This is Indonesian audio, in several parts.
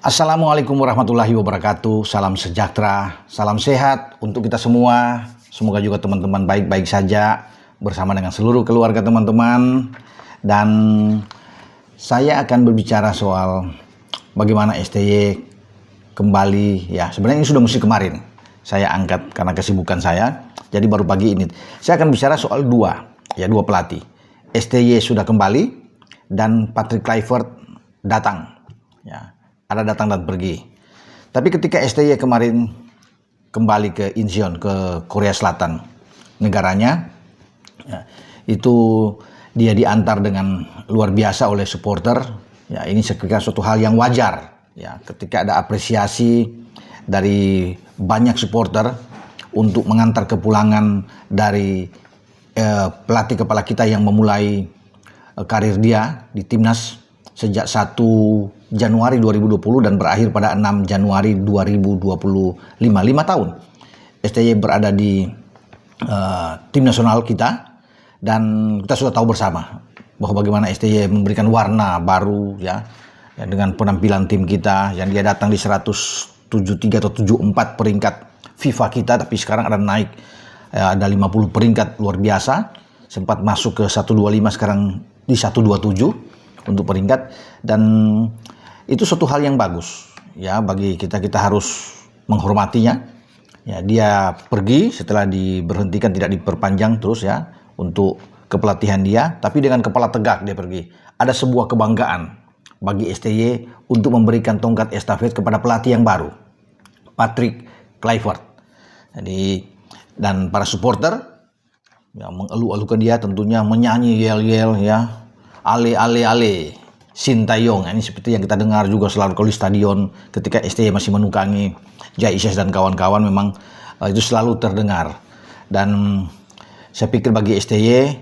Assalamualaikum warahmatullahi wabarakatuh. Salam sejahtera, salam sehat untuk kita semua. Semoga juga teman-teman baik-baik saja bersama dengan seluruh keluarga teman-teman. Dan saya akan berbicara soal bagaimana STY kembali. Ya, sebenarnya ini sudah mesti kemarin saya angkat karena kesibukan saya. Jadi baru pagi ini saya akan bicara soal dua pelatih. STY sudah kembali dan Patrick Kluivert datang. Ya, ada datang dan pergi. Tapi ketika STY kemarin kembali ke Incheon, ke Korea Selatan, negaranya, ya, itu dia diantar dengan luar biasa oleh supporter. Ya, ini sekiranya suatu hal yang wajar. Ya, ketika ada apresiasi dari banyak supporter untuk mengantar kepulangan dari pelatih kepala kita yang memulai karir dia di timnas sejak 1 Januari 2020 dan berakhir pada 6 Januari 2025. 5 tahun STY berada di tim nasional kita, dan kita sudah tahu bersama bahwa bagaimana STY memberikan warna baru ya dengan penampilan tim kita yang dia datang di 173 atau 74 peringkat FIFA kita, tapi sekarang ada naik ada 50 peringkat, luar biasa. Sempat masuk ke 125, sekarang di 127 untuk peringkat, dan itu suatu hal yang bagus ya bagi kita. Kita harus menghormatinya. Ya, dia pergi setelah diberhentikan, tidak diperpanjang terus ya untuk kepelatihan dia, tapi dengan kepala tegak dia pergi. Ada sebuah kebanggaan bagi STY untuk memberikan tongkat estafet kepada pelatih yang baru, Patrick Kluivert. Jadi, dan para supporter ya mengeluh-elukan dia, tentunya menyanyi yel-yel ya. Ale Sintayong, ini seperti yang kita dengar juga selalu kalau di stadion ketika STY masih menukangi Jai Isyas dan kawan-kawan, memang itu selalu terdengar. Dan saya pikir bagi STY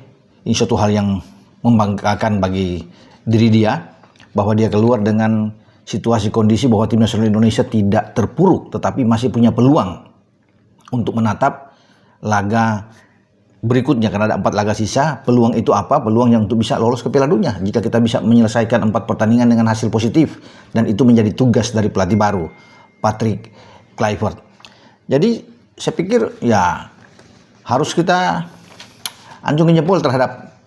ini suatu hal yang membanggakan bagi diri dia, bahwa dia keluar dengan situasi kondisi bahwa tim nasional Indonesia tidak terpuruk tetapi masih punya peluang untuk menatap laga berikutnya, karena ada 4 laga sisa. Peluang itu apa? Peluang yang untuk bisa lolos ke Piala Dunia jika kita bisa menyelesaikan 4 pertandingan dengan hasil positif, dan itu menjadi tugas dari pelatih baru Patrick Kluivert. Jadi saya pikir ya harus kita acungin jempol terhadap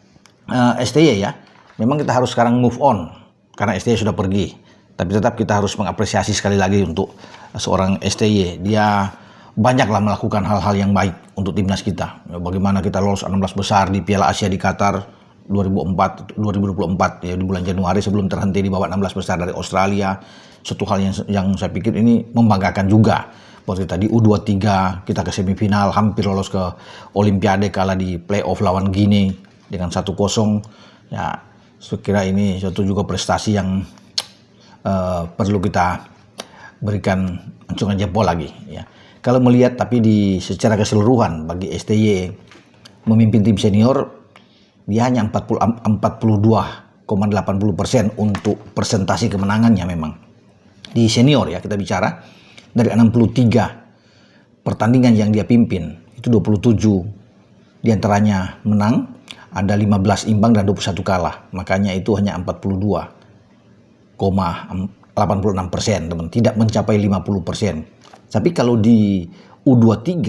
STY ya. Memang kita harus sekarang move on karena STY sudah pergi, tapi tetap kita harus mengapresiasi sekali lagi untuk seorang STY. Dia banyaklah melakukan hal-hal yang baik untuk timnas kita. Ya, bagaimana kita lolos 16 besar di Piala Asia di Qatar 2024 ya, di bulan Januari, sebelum terhenti di babak 16 besar dari Australia. Suatu hal yang saya pikir ini membanggakan juga. Waktu tadi U23 kita ke semifinal, hampir lolos ke Olimpiade, kalah di playoff lawan Guinea dengan 1-0. Ya, saya kira ini suatu juga prestasi yang perlu kita berikan acungan jempol lagi ya. Kalau melihat tapi secara keseluruhan bagi STY memimpin tim senior, dia hanya 42,80% untuk persentase kemenangannya. Memang di senior ya, kita bicara dari 63 pertandingan yang dia pimpin, itu 27 diantaranya menang, ada 15 imbang dan 21 kalah. Makanya itu hanya 42,86%, teman, tidak mencapai 50%. Tapi kalau di U23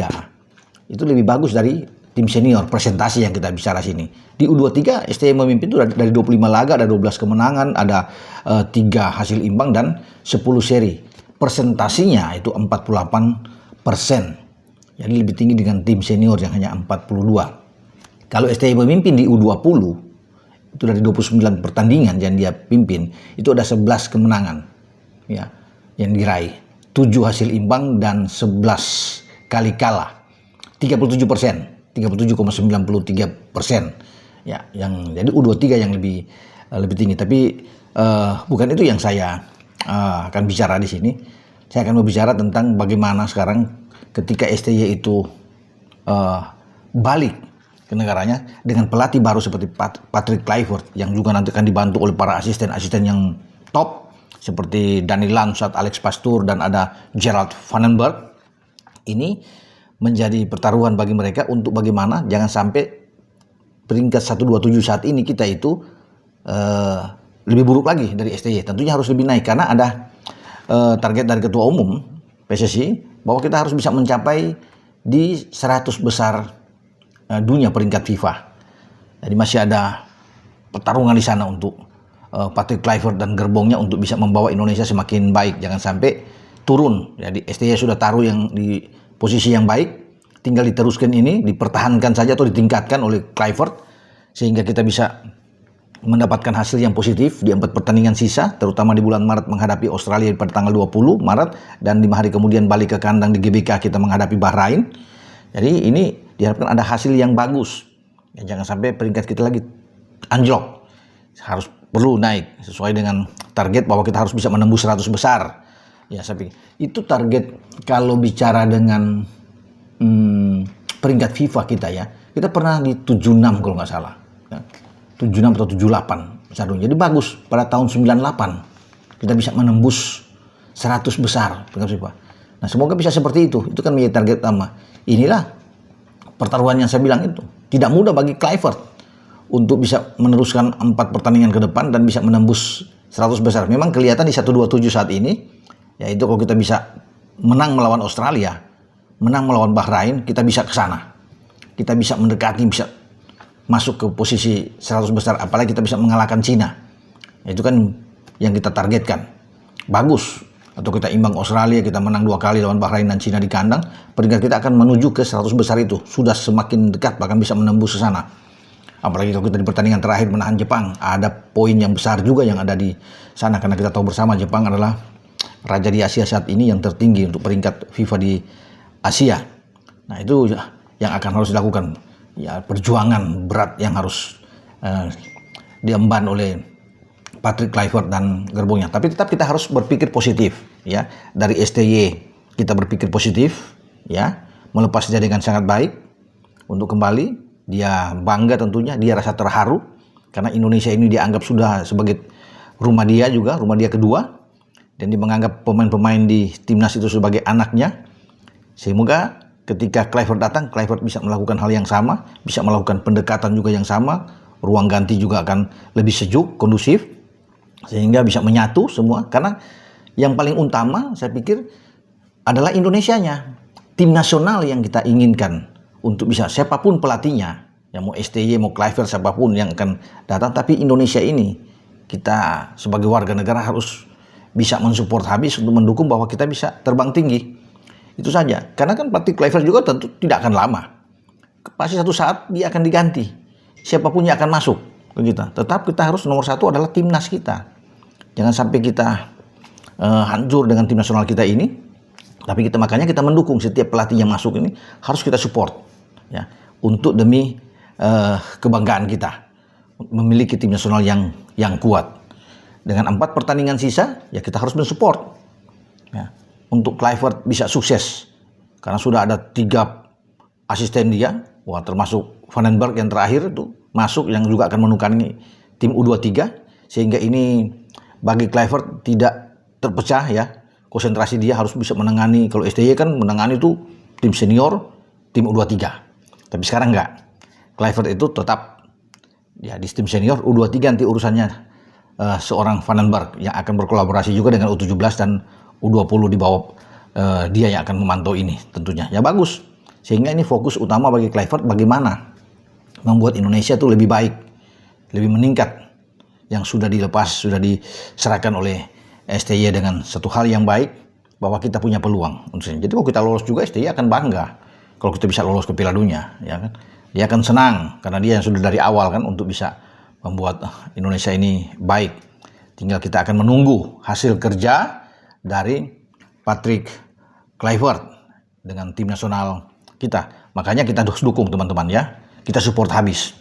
itu lebih bagus dari tim senior, presentasi yang kita bicara sini. Di U23 STY memimpin itu dari 25 laga, ada 12 kemenangan, ada 3 hasil imbang dan 10 seri. Presentasinya itu 48%. Jadi lebih tinggi dengan tim senior yang hanya 42. Kalau STY memimpin di U20 itu dari 29 pertandingan yang dia pimpin, itu ada 11 kemenangan ya yang diraih. 7 hasil imbang dan 11 kali kalah. 37%, 37,93%. Ya, yang jadi U23 yang lebih tinggi. Tapi bukan itu yang saya akan bicara di sini. Saya akan berbicara tentang bagaimana sekarang ketika STY itu balik ke negaranya dengan pelatih baru seperti Patrick Kluivert, yang juga nanti akan dibantu oleh para asisten-asisten yang top seperti Daniel Lansat, Alex Pastur, dan ada Gerald Vandenberg. Ini menjadi pertaruhan bagi mereka untuk bagaimana jangan sampai peringkat 127 saat ini kita itu lebih buruk lagi dari STY. Tentunya harus lebih naik karena ada target dari Ketua Umum PSSI bahwa kita harus bisa mencapai di 100 besar dunia peringkat FIFA. Jadi masih ada pertarungan di sana untuk Patrick Kluivert dan gerbongnya untuk bisa membawa Indonesia semakin baik. Jangan sampai turun. Jadi STY sudah taruh yang di posisi yang baik, tinggal diteruskan ini, dipertahankan saja atau ditingkatkan oleh Kluivert sehingga kita bisa mendapatkan hasil yang positif di 4 pertandingan sisa, terutama di bulan Maret menghadapi Australia pada tanggal 20 Maret dan 5 hari kemudian balik ke kandang di GBK kita menghadapi Bahrain. Jadi ini diharapkan ada hasil yang bagus. Ya, jangan sampai peringkat kita lagi anjlok. Harus perlu naik sesuai dengan target bahwa kita harus bisa menembus 100 besar. Ya, saya pikir itu target kalau bicara dengan peringkat FIFA kita ya. Kita pernah di 76 kalau nggak salah. Ya. 76 atau 78 besar dunia. Jadi bagus pada tahun 98 kita bisa menembus 100 besar peringkat FIFA. Nah, semoga bisa seperti itu. Itu kan menjadi target utama. Inilah pertaruhan yang saya bilang itu. Tidak mudah bagi Kluivert untuk bisa meneruskan 4 pertandingan ke depan dan bisa menembus 100 besar. Memang kelihatan di 127 saat ini, yaitu kalau kita bisa menang melawan Australia, menang melawan Bahrain, kita bisa ke sana. Kita bisa mendekati, bisa masuk ke posisi 100 besar, apalagi kita bisa mengalahkan Cina. Itu kan yang kita targetkan. Bagus. Atau kita imbang Australia, kita menang 2 kali lawan Bahrain dan Cina di kandang, peringkat kita akan menuju ke 100 besar itu. Sudah semakin dekat, bahkan bisa menembus ke sana. Apalagi kalau kita di pertandingan terakhir menahan Jepang, ada poin yang besar juga yang ada di sana. Karena kita tahu bersama Jepang adalah raja di Asia saat ini yang tertinggi untuk peringkat FIFA di Asia. Nah, itu yang akan harus dilakukan. Ya, perjuangan berat yang harus diemban oleh Patrick Kluivert dan gerbongnya. Tapi tetap kita harus berpikir positif, ya. Dari STY kita berpikir positif, ya, melepas dia dengan sangat baik untuk kembali. Dia bangga tentunya, dia rasa terharu karena Indonesia ini dianggap sudah sebagai rumah dia juga, rumah dia kedua, dan dia menganggap pemain-pemain di timnas itu sebagai anaknya. Semoga ketika Kluivert datang, Kluivert bisa melakukan hal yang sama, bisa melakukan pendekatan juga yang sama, ruang ganti juga akan lebih sejuk, kondusif, sehingga bisa menyatu semua. Karena yang paling utama saya pikir adalah Indonesianya, tim nasional yang kita inginkan untuk bisa, siapapun pelatihnya, ya mau STY, mau Kluivert, siapapun yang akan datang, tapi Indonesia ini kita sebagai warga negara harus bisa mensupport habis untuk mendukung bahwa kita bisa terbang tinggi. Itu saja. Karena kan Patrick Kluivert juga tentu tidak akan lama. Pasti satu saat dia akan diganti. Siapapun yang akan masuk ke kita. Tetap kita harus nomor 1 adalah timnas kita. Jangan sampai kita hancur dengan tim nasional kita ini. Tapi makanya kita mendukung setiap pelatih yang masuk ini harus kita support. Ya, untuk demi kebanggaan kita. Memiliki tim nasional yang kuat. Dengan 4 pertandingan sisa, ya kita harus mensupport. Ya. Untuk Kluivert bisa sukses karena sudah ada 3 asisten dia, wah, termasuk Vandenberg yang terakhir itu masuk yang juga akan menukangi tim U23, sehingga ini bagi Kluivert tidak terpecah ya, konsentrasi dia harus bisa menangani. Kalau STY kan menangani itu tim senior, tim U23, tapi sekarang enggak. Kluivert itu tetap ya di tim senior, U23 nanti urusannya seorang Vandenberg yang akan berkolaborasi juga dengan U17 dan U20 di bawah dia yang akan memantau ini tentunya. Ya bagus. Sehingga ini fokus utama bagi Kluivert bagaimana membuat Indonesia itu lebih baik, lebih meningkat. Yang sudah dilepas, sudah diserahkan oleh STY dengan satu hal yang baik bahwa kita punya peluang. Jadi kalau kita lolos juga STY akan bangga kalau kita bisa lolos ke Piala Dunia, ya kan? Dia akan senang karena dia yang sudah dari awal kan untuk bisa membuat Indonesia ini baik. Tinggal kita akan menunggu hasil kerja dari Patrick Kluivert dengan tim nasional kita. Makanya kita harus dukung teman-teman ya. Kita support habis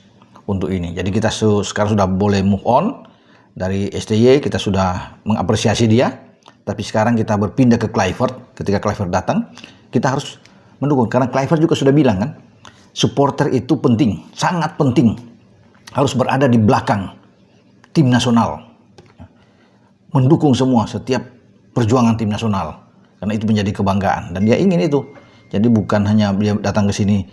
untuk ini. Jadi kita sekarang sudah boleh move on dari STY, kita sudah mengapresiasi dia. Tapi sekarang kita berpindah ke Kluivert. Ketika Kluivert datang, kita harus mendukung. Karena Kluivert juga sudah bilang kan, supporter itu penting, sangat penting. Harus berada di belakang tim nasional. Mendukung semua setiap perjuangan tim nasional. Karena itu menjadi kebanggaan. Dan dia ingin itu. Jadi bukan hanya dia datang ke sini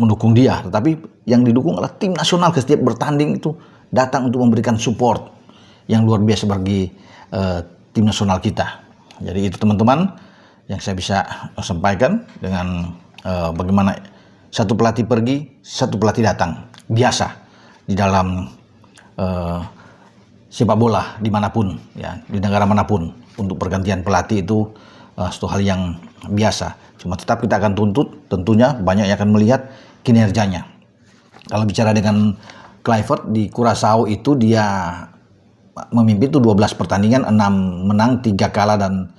mendukung dia. Tetapi yang didukung adalah tim nasional ke setiap bertanding itu datang untuk memberikan support yang luar biasa bagi tim nasional kita. Jadi itu teman-teman yang saya bisa sampaikan dengan bagaimana satu pelatih pergi, satu pelatih datang. Biasa di dalam sepak bola dimanapun, ya, di negara manapun, untuk pergantian pelatih itu suatu hal yang biasa. Cuma tetap kita akan tuntut, tentunya banyak yang akan melihat kinerjanya. Kalau bicara dengan Kluivert di Curaçao itu, dia memimpin tuh 12 pertandingan, 6 menang, 3 kalah dan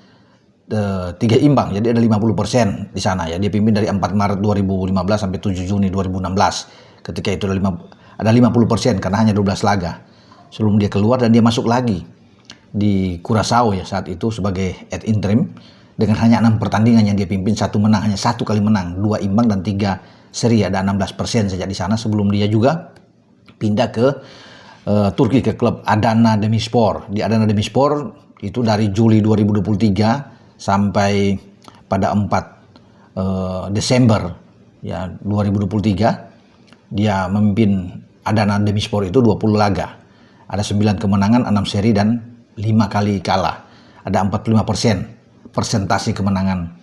3 imbang. Jadi ada 50% di sana ya. Dia pimpin dari 4 Maret 2015 sampai 7 Juni 2016. Ketika itu ada 50% karena hanya 12 laga. Sebelum dia keluar dan dia masuk lagi di Curaçao ya saat itu sebagai ad interim dengan hanya 6 pertandingan yang dia pimpin, 1 menang, hanya 1 kali menang, 2 imbang dan 3 seri. Ada 16% saja di sana. Sebelum dia juga pindah ke Turki ke klub Adana Demirspor. Di Adana Demirspor itu dari Juli 2023 sampai pada 4 Desember ya 2023 dia memimpin Adana Demirspor itu 20 laga. Ada 9 kemenangan, 6 seri dan 5 kali kalah. Ada 45% persentase kemenangan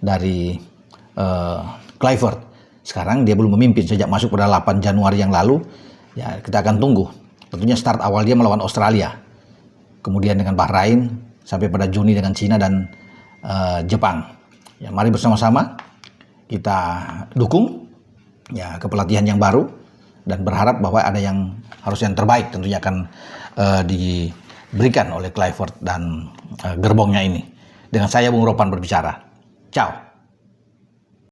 dari Kluivert. Sekarang dia belum memimpin sejak masuk pada 8 Januari yang lalu. Ya, kita akan tunggu. Tentunya start awal dia melawan Australia, kemudian dengan Bahrain, sampai pada Juni dengan Cina dan Jepang. Ya, mari bersama-sama kita dukung ya kepelatihan yang baru dan berharap bahwa ada yang harus yang terbaik tentunya akan diberikan oleh Kluivert dan gerbongnya ini. Dengan saya Bung Ropan berbicara. Ciao.